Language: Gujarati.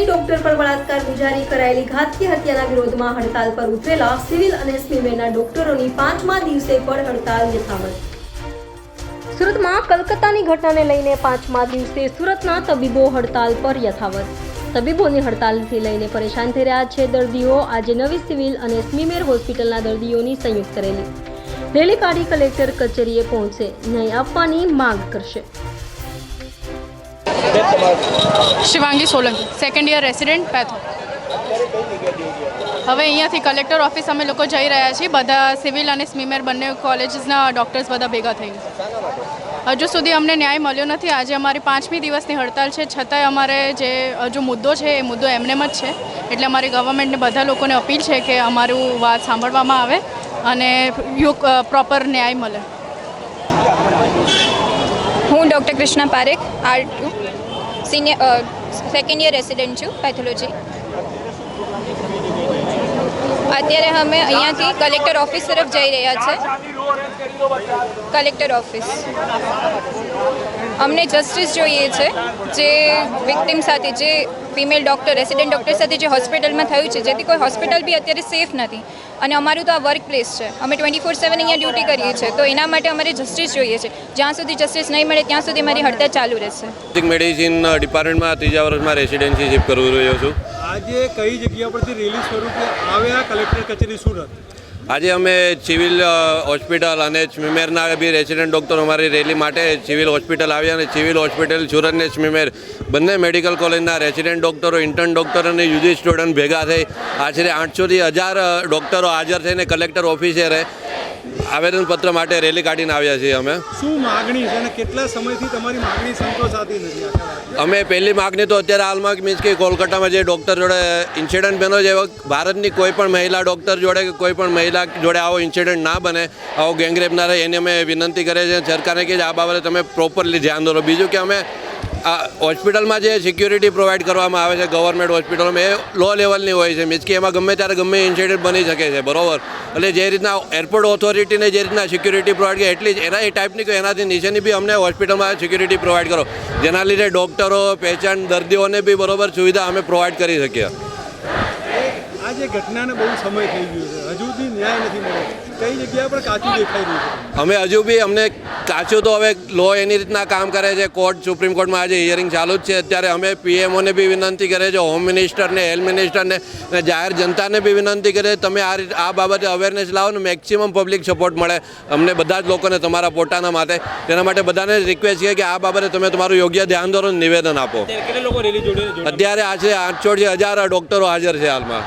સફાઈ ડોક્ટર પર બળાત્કાર ગુજારી કરાયેલી ઘાતકી હત્યાના વિરોધમાં હડતાલ પર ઉતરેલા સિવિલ અને સ્મીમેરના ડોક્ટરોની 5મા દિવસે પણ હડતાલ યથાવત। સુરતમાં કલકત્તાની ઘટનાને લઈને 5મા દિવસે સુરતના તબીબો હડતાલ પર યથાવત। તબીબોની હડતાલથી લઈને પરેશાન થઈ રહ્યા છે દર્દીઓ। આજે નવી સિવિલ અને સ્મીમેર હોસ્પિટલના દર્દીઓની સંયુક્ત રેલી કાઢી કલેક્ટર કચેરીએ પહોંચશે, ન્યાય આપવાની માંગ કરશે। Shivangi Solanki, second year resident patho. હવે અહીંયાથી કલેક્ટર ઓફિસ અમે લોકો જઈ રહ્યા છીએ, બધા સિવિલ અને સ્મીમેર બંને કોલેજીસના ડૉક્ટર્સ બધા ભેગા થઈને। હજુ સુધી અમને ન્યાય મળ્યો નથી। આજે અમારી 5મી દિવસની હડતાલ છે, છતાંય અમારે જે હજુ મુદ્દો છે એ મુદ્દો એમનેમ જ છે। એટલે અમારી ગવર્મેન્ટને બધા લોકોને અપીલ છે કે અમારું વાત સાંભળવામાં આવે અને પ્રોપર ન્યાય મળે। હું doctor Krishna Parekh, R2 second year resident છું, પેથોલોજી। અત્યારે અમે અહીંયાથી કલેક્ટર ઓફિસ તરફ જઈ રહ્યા છે। કલેક્ટર ઓફિસ અમને જસ્ટિસ જોઈએ છે। જે વિક્ટિમ સાથે, જે ફિમેલ ડૉક્ટર, રેસિડેન્ટ ડૉક્ટર સાથે જે હોસ્પિટલમાં થયું છે, જેથી કોઈ હોસ્પિટલ બી અત્યારે સેફ નથી અને અમારું તો આ વર્ક પ્લેસ છે। અમે 24/7 અહીંયા ડ્યુટી કરીએ છીએ, તો એના માટે અમારે જસ્ટિસ જોઈએ છે। જ્યાં સુધી જસ્ટિસ નહીં મળે ત્યાં સુધી અમારી હડતાલ ચાલુ રહેશે। મેડિસિન ડિપાર્ટમેન્ટમાં 3જા વર્ષમાં રેસિડેન્સી શિફ્ટ કરી રહ્યો છું। આજે કઈ જગ્યા પરથી રેલી સ્વરૂપે આવ્યા કલેક્ટર કચેરી સુરત? આજે અમે સિવિલ હોસ્પિટલ અને સ્મીમેરના બી રેસિડેન્ટ ડૉક્ટર અમારી રેલી માટે સિવિલ હોસ્પિટલ આવ્યા અને સિવિલ હોસ્પિટલ સુરત અને સ્મીમેર બંને મેડિકલ કોલેજના રેસિડેન્ટ ડૉક્ટરો, ઇન્ટર્ન ડૉક્ટર અને યુજી સ્ટુડન્ટ ભેગા થઈ આશરે 800થી 1000 ડૉક્ટરો હાજર થઈને કલેક્ટર ઓફિસે આવેદનપત્ર માટે રેલી કાઢીને આવ્યા છીએ। અમે શું માગણી છે અને કેટલા સમયથી તમારી માગણી સંતોષાતી નથી? અમે પહેલી માગણી તો અત્યારે હાલમાં મીન્સ કે કોલકાતામાં જે ડૉક્ટર જોડે ઇન્સિડન્ટ બન્યો છે, ભારતની કોઈ પણ મહિલા ડૉક્ટર જોડે કે કોઈ પણ મહિલા જોડે આવો ઇન્સિડન્ટ ના બને, આવો ગેંગરેપ ના રહે, એની અમે વિનંતી કરીએ છીએ સરકારને કે આ બાબતે તમે પ્રોપરલી ધ્યાન દોરો। બીજું કે અમે આ હોસ્પિટલમાં જે સિક્યુરિટી પ્રોવાઈડ કરવામાં આવે છે ગવર્મેન્ટ હોસ્પિટલોમાં, એ લો લેવલની હોય છે, મીન્સ કે એમાં ગમે ત્યારે ગમે ઇન્સિડન્ટ બની શકે છે, બરાબર? એટલે જે રીતના એરપોર્ટ ઓથોરિટીને જે રીતના સિક્યુરિટી પ્રોવાઈડ કરે એટલી જ એના એ ટાઈપની કોઈ એનાથી નીચેની બી અમને હોસ્પિટલમાં સિક્યુરિટી પ્રોવાઈડ કરો, જેના લીધે ડૉક્ટરો, પેશન્ટ, દર્દીઓને બી બરાબર સુવિધા અમે પ્રોવાઈડ કરી શકીએ। આ જે ઘટનાને બહુ સમય થઈ ગયો છે, હજુ સુધી ન્યાય નથી મળ્યો, કઈ જગ્યા પર કાચું દેખાઈ રહ્યું છે? અમે હજુ બી અમને કાચું તો હવે લો એની રીતના કામ કરે છે। કોર્ટ, સુપ્રીમ કોર્ટમાં આજે હિયરિંગ ચાલુ જ છે। અત્યારે અમે પીએમઓને બી વિનંતી કરીએ છીએ, હોમ મિનિસ્ટરને, હેલ્થ મિનિસ્ટરને અને જાહેર જનતાને બી વિનંતી કરીએ તમે આ બાબતે અવેરનેસ લાવો ને મેક્સિમમ પબ્લિક સપોર્ટ મળે અમને બધા જ લોકોને તમારા પોતાના માટે। તેના માટે બધાને રિક્વેસ્ટ છે કે આ બાબતે તમે તમારું યોગ્ય ધ્યાન દોરો, નિવેદન આપો। અત્યારે આશરે 800થી 1000 ડૉક્ટરો હાજર છે હાલમાં।